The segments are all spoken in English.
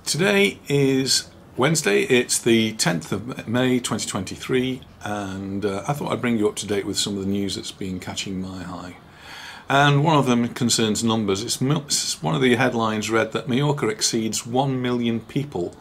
Today is Wednesday, it's the 10th of May 2023, and I thought I'd bring you up to date with some of the news that's been catching my eye. And one of them concerns numbers. It's one of the headlines read that Mallorca exceeds 1 million people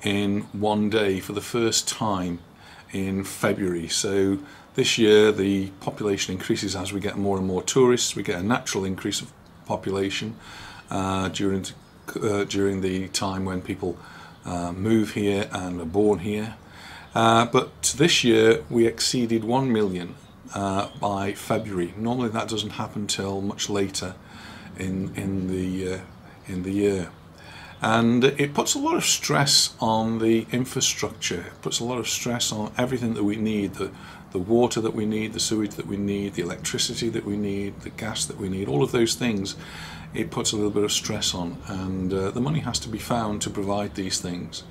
in one day for the first time in February. So this year the population increases as we get more and more tourists. We get a natural increase of population during the time when people move here and are born here. But this year we exceeded 1 million by February. Normally that doesn't happen till much later in the year. And it puts a lot of stress on the infrastructure. It puts a lot of stress on everything that we need, the water that we need, the sewage that we need, the electricity that we need, the gas that we need, all of those things. It puts a little bit of stress on, and the money has to be found to provide these things.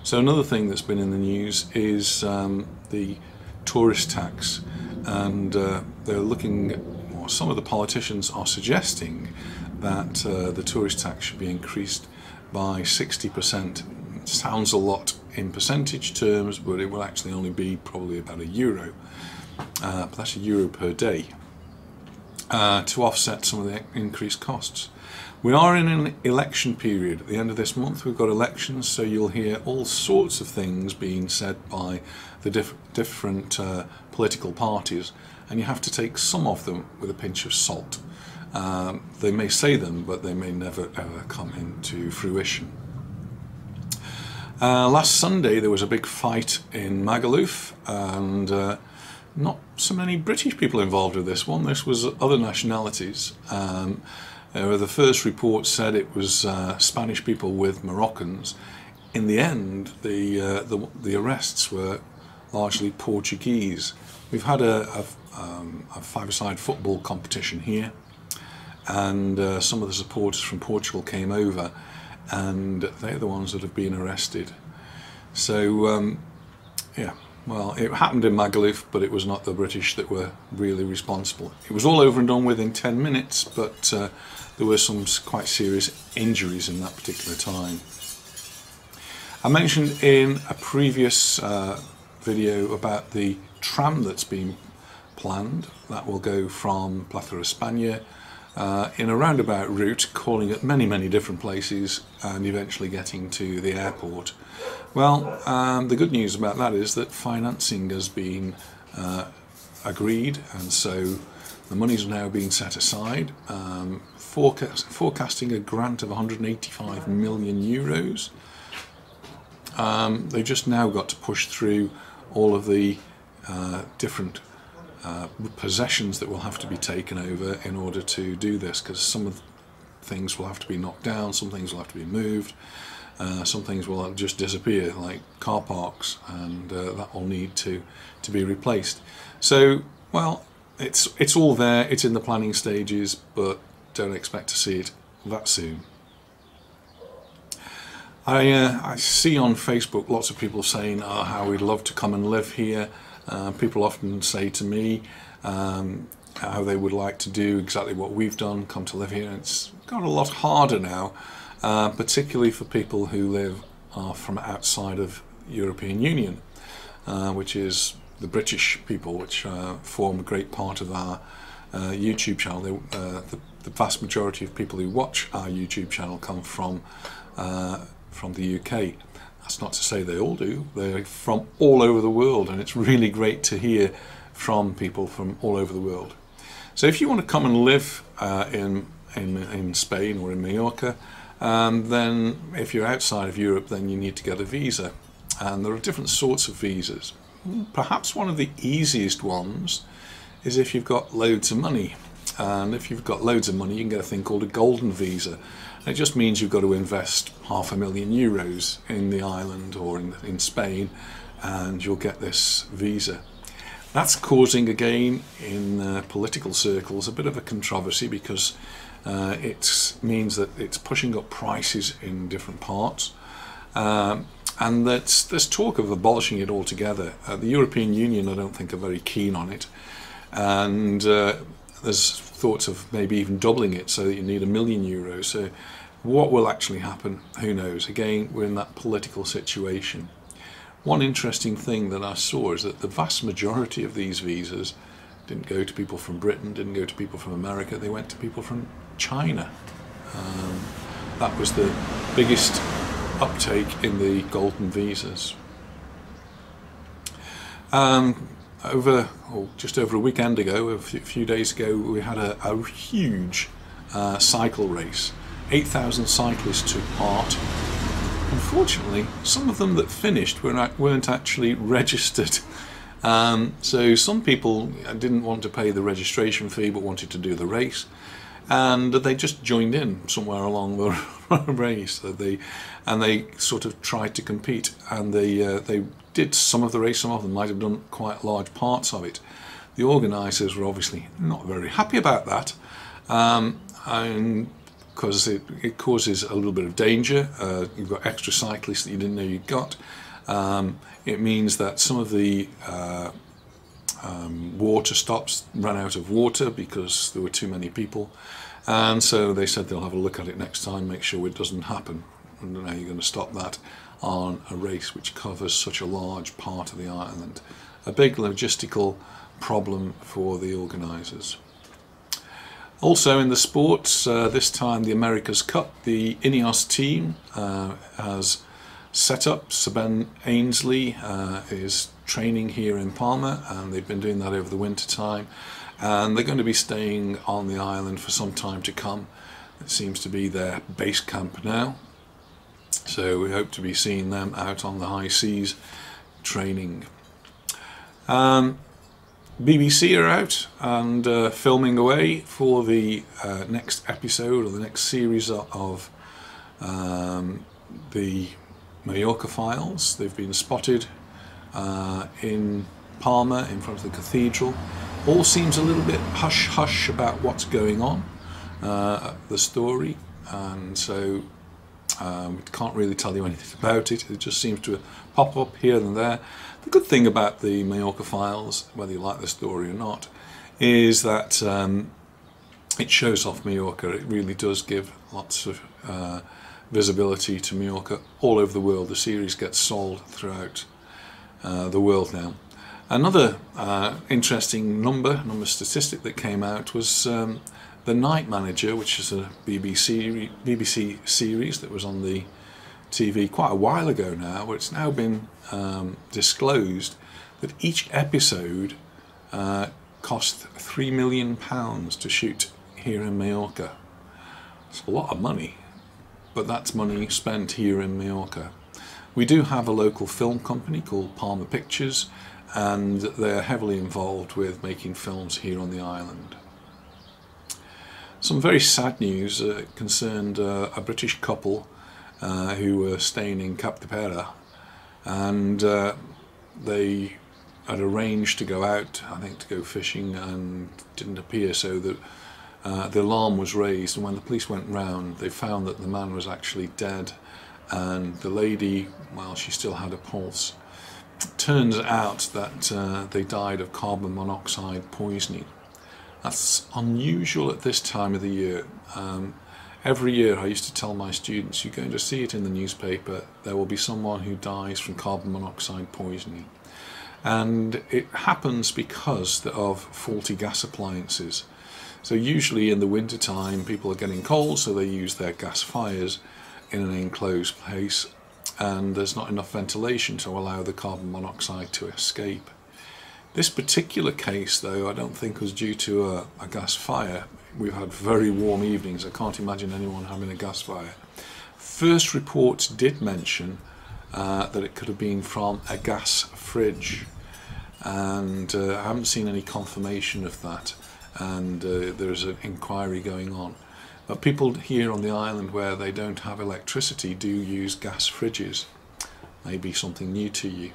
So another thing that's been in the news is the tourist tax, and they're looking, or some of the politicians are suggesting that the tourist tax should be increased by 60%. It sounds a lot in percentage terms, but it will actually only be probably about €1. But that's €1 per day. To offset some of the increased costs. We are in an election period. At the end of this month we've got elections, so you'll hear all sorts of things being said by the different political parties, and you have to take some of them with a pinch of salt. They may say them, but they may never ever come into fruition. Last Sunday there was a big fight in Magaluf, and not so many British people involved with this one. This was other nationalities. The first report said it was Spanish people with Moroccans. In the end, the arrests were largely Portuguese. We've had a five-a-side football competition here, and some of the supporters from Portugal came over, and they're the ones that have been arrested. So yeah. Well, it happened in Magaluf, but it was not the British that were really responsible. It was all over and done with in 10 minutes, but there were some quite serious injuries in that particular time. I mentioned in a previous video about the tram that's been planned. That will go from Plaza España in a roundabout route, calling at many different places and eventually getting to the airport. Well, the good news about that is that financing has been agreed, and so the money's now being set aside, forecasting a grant of €185 million. They've just now got to push through all of the different possessions that will have to be taken over in order to do this, because some of the things will have to be knocked down, some things will have to be moved, some things will just disappear, like car parks, and that will need to be replaced. So, well, it's all there, it's in the planning stages, but don't expect to see it that soon. I see on Facebook lots of people saying, oh, how we'd love to come and live here. People often say to me how they would like to do exactly what we've done, come to live here. And it's got a lot harder now, particularly for people who live from outside of European Union, which is the British people, which form a great part of our YouTube channel. The vast majority of people who watch our YouTube channel come from the UK. That's not to say they all do. They're from all over the world, and it's really great to hear from people from all over the world. So if you want to come and live in Spain or in Mallorca, then if you're outside of Europe, then you need to get a visa. And there are different sorts of visas. Perhaps one of the easiest ones is if you've got loads of money. And if you've got loads of money, you can get a thing called a golden visa. It just means you've got to invest €500,000 in the island or in Spain, and you'll get this visa. That's causing, again, in political circles, a bit of a controversy, because it means that it's pushing up prices in different parts, and that there's talk of abolishing it altogether. The European Union, I don't think, are very keen on it, and there's thoughts of maybe even doubling it, so that you need €1 million. So What will actually happen? Who knows? Again, we're in that political situation. One interesting thing that I saw is that the vast majority of these visas didn't go to people from Britain, didn't go to people from America, they went to people from China. That was the biggest uptake in the golden visas. Just over a weekend ago, a few days ago, we had a huge cycle race. 8,000 cyclists took part. Unfortunately, some of them that finished weren't actually registered. So some people didn't want to pay the registration fee but wanted to do the race, and they just joined in somewhere along the race. So they sort of tried to compete, and they did some of the race. Some of them might have done quite large parts of it. The organisers were obviously not very happy about that, and because it causes a little bit of danger. You've got extra cyclists that you didn't know you got. It means that some of the water stops ran out of water because there were too many people, and so they said they'll have a look at it next time, make sure it doesn't happen. I don't know how you're going to stop that on a race which covers such a large part of the island. A big logistical problem for the organisers. Also in the sports, this time the America's Cup, the Ineos team has set up. Sir Ben Ainsley is training here in Palma, and they've been doing that over the winter time, and they're going to be staying on the island for some time to come. It seems to be their base camp now, so we hope to be seeing them out on the high seas training. BBC are out and filming away for the next episode, or the next series of the Majorca Files. They've been spotted in Palma in front of the cathedral. All seems a little bit hush-hush about what's going on, the story, and so we can't really tell you anything about it. It just seems to pop up here and there. The good thing about the Majorca Files, whether you like the story or not, is that it shows off Mallorca. It really does give lots of visibility to Mallorca all over the world. The series gets sold throughout the world now. Another interesting number statistic that came out was The Night Manager, which is a BBC series that was on the TV quite a while ago now, where it's now been disclosed that each episode cost £3 million to shoot here in Mallorca. It's a lot of money, but that's money spent here in Mallorca. We do have a local film company called Palma Pictures, and they're heavily involved with making films here on the island. Some very sad news concerned a British couple who were staying in Cap de Pera, and they had arranged to go out, I think to go fishing, and didn't appear, so that the alarm was raised, and when the police went round they found that the man was actually dead, and the lady, well, she still had a pulse. Turns out that they died of carbon monoxide poisoning. That's unusual at this time of the year. Every year I used to tell my students, you're going to see it in the newspaper, there will be someone who dies from carbon monoxide poisoning. And it happens because of faulty gas appliances. So usually in the winter time people are getting cold, so they use their gas fires in an enclosed place, and there's not enough ventilation to allow the carbon monoxide to escape. This particular case, though, I don't think was due to a gas fire. We've had very warm evenings. I can't imagine anyone having a gas fire. First reports did mention that it could have been from a gas fridge, and I haven't seen any confirmation of that, and there's an inquiry going on. But people here on the island where they don't have electricity do use gas fridges. Maybe something new to you.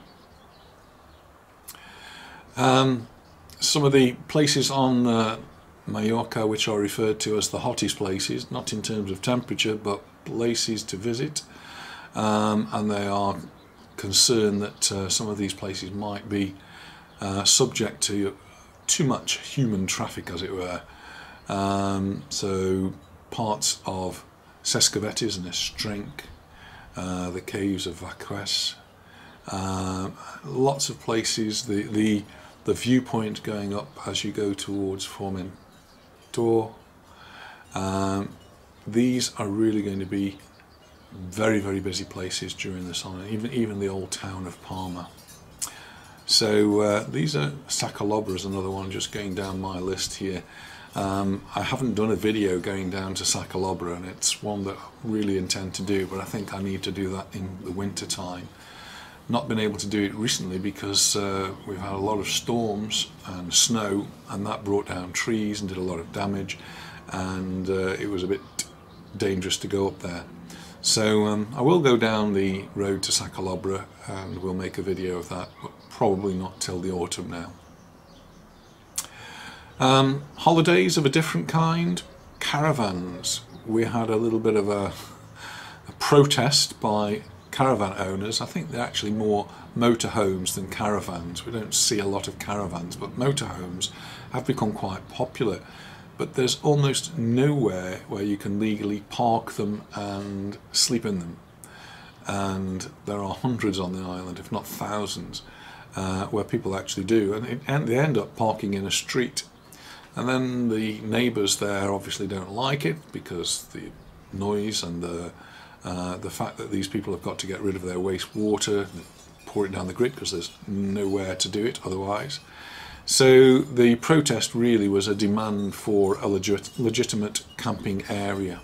Some of the places on Mallorca which are referred to as the hottest places, not in terms of temperature but places to visit, and they are concerned that some of these places might be subject to too much human traffic, as it were. So parts of Sescovetes and Estrenc, the caves of Vaques, lots of places. The viewpoint going up as you go towards Formentor. These are really going to be very, very busy places during the summer, even the old town of Palma. So these are Sacalobra is another one just going down my list here. I haven't done a video going down to Sacalobra, and it's one that I really intend to do, but I think I need to do that in the winter time. Not been able to do it recently because we've had a lot of storms and snow, and that brought down trees and did a lot of damage, and it was a bit dangerous to go up there. So I will go down the road to Sacalobra and we'll make a video of that, but probably not till the autumn now. Holidays of a different kind, caravans. We had a little bit of a protest by caravan owners. I think they're actually more motorhomes than caravans. We don't see a lot of caravans, but motorhomes have become quite popular. But there's almost nowhere where you can legally park them and sleep in them. And there are hundreds on the island, if not thousands, where people actually do. And they end up parking in a street. And then the neighbours there obviously don't like it because the noise and the fact that these people have got to get rid of their wastewater, pour it down the grid because there's nowhere to do it otherwise. So the protest really was a demand for a legitimate camping area.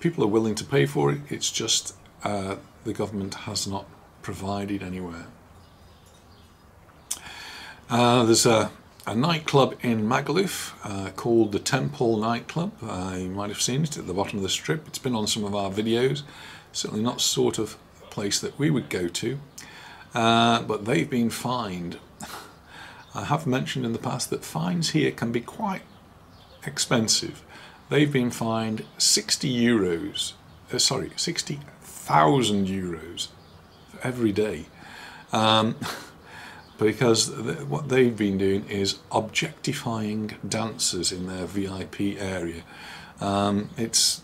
People are willing to pay for it, it's just the government has not provided anywhere. There's a nightclub in Magaluf called the Temple Nightclub. You might have seen it at the bottom of the strip. It's been on some of our videos. Certainly not sort of place that we would go to, but they've been fined. I have mentioned in the past that fines here can be quite expensive. They've been fined 60,000 euros every day. Because what they've been doing is objectifying dancers in their VIP area. It's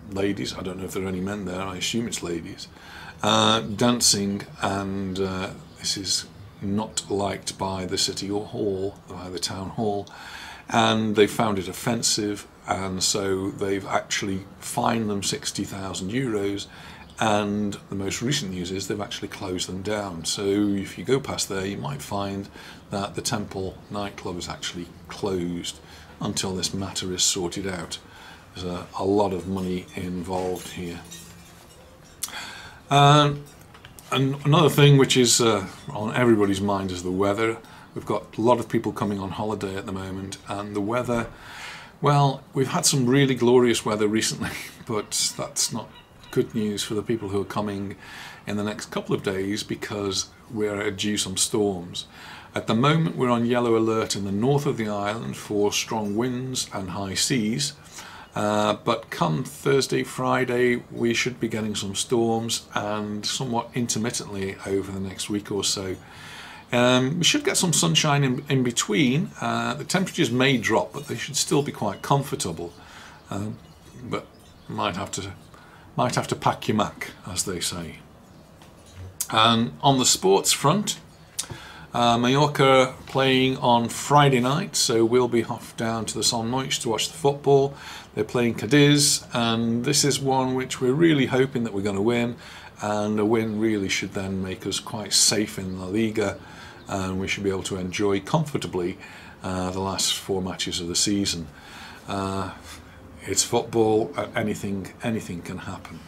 ladies, I don't know if there are any men there, I assume it's ladies, dancing, and this is not liked by the city hall, by the town hall, and they found it offensive, and so they've actually fined them 60,000 euros. And the most recent news is they've actually closed them down. So if you go past there, you might find that the Temple nightclub is actually closed until this matter is sorted out. There's a lot of money involved here. And another thing which is on everybody's mind is the weather. We've got a lot of people coming on holiday at the moment, and the weather, well, we've had some really glorious weather recently, but that's not good news for the people who are coming in the next couple of days because we're due some storms. At the moment we're on yellow alert in the north of the island for strong winds and high seas, but come Thursday, Friday we should be getting some storms, and somewhat intermittently over the next week or so. We should get some sunshine in between. The temperatures may drop, but they should still be quite comfortable, but might have to pack your Mac, as they say. And on the sports front, Mallorca playing on Friday night, so we'll be off down to the Son Moix to watch the football. They're playing Cadiz, and this is one which we're really hoping that we're going to win, and a win really should then make us quite safe in La Liga, and we should be able to enjoy comfortably the last 4 matches of the season. It's football, anything can happen.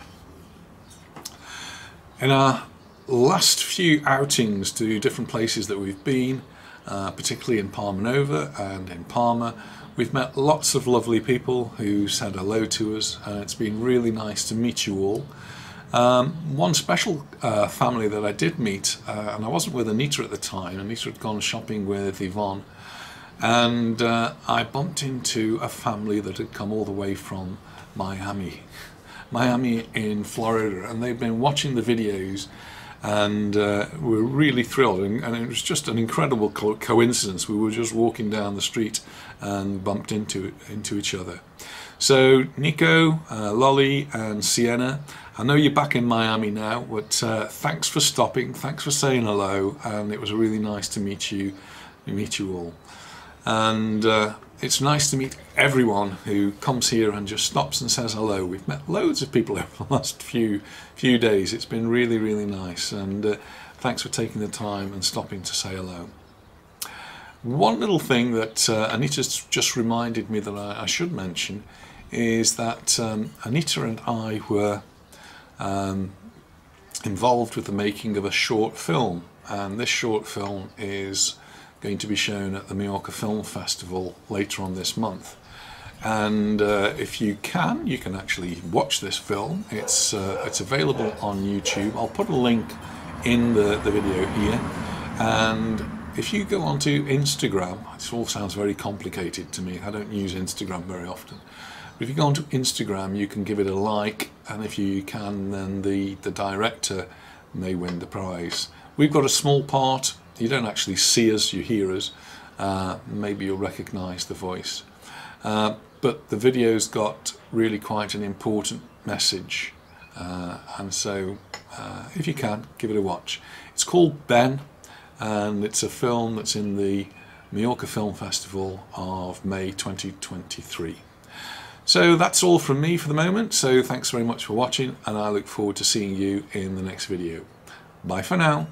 In our last few outings to different places that we've been, particularly in Palma Nova and in Palma, we've met lots of lovely people who said hello to us, and it's been really nice to meet you all. One special family that I did meet, and I wasn't with Anita at the time, Anita had gone shopping with Yvonne, and I bumped into a family that had come all the way from Miami in Florida, and they've been watching the videos, and we're really thrilled, and it was just an incredible coincidence. We were just walking down the street and bumped into each other. So Nico, Lolly and Sienna, I know you're back in Miami now, but thanks for stopping, thanks for saying hello, and it was really nice to meet you all. And it's nice to meet everyone who comes here and just stops and says hello. We've met loads of people over the last few days. It's been really, really nice, and thanks for taking the time and stopping to say hello. One little thing that Anita's just reminded me that I should mention is that Anita and I were involved with the making of a short film, and this short film is going to be shown at the Majorca Film Festival later on this month. And if you can actually watch this film. It's available on YouTube. I'll put a link in the video here, and if you go onto Instagram, it all sounds very complicated to me, I don't use Instagram very often, but if you go onto Instagram you can give it a like, and if you can, then the director may win the prize. We've got a small part. You don't actually see us, you hear us. Maybe you'll recognise the voice. But the video's got really quite an important message, and so if you can, give it a watch. It's called Ben, and it's a film that's in the Majorca Film Festival of May 2023. So that's all from me for the moment, so thanks very much for watching, and I look forward to seeing you in the next video. Bye for now.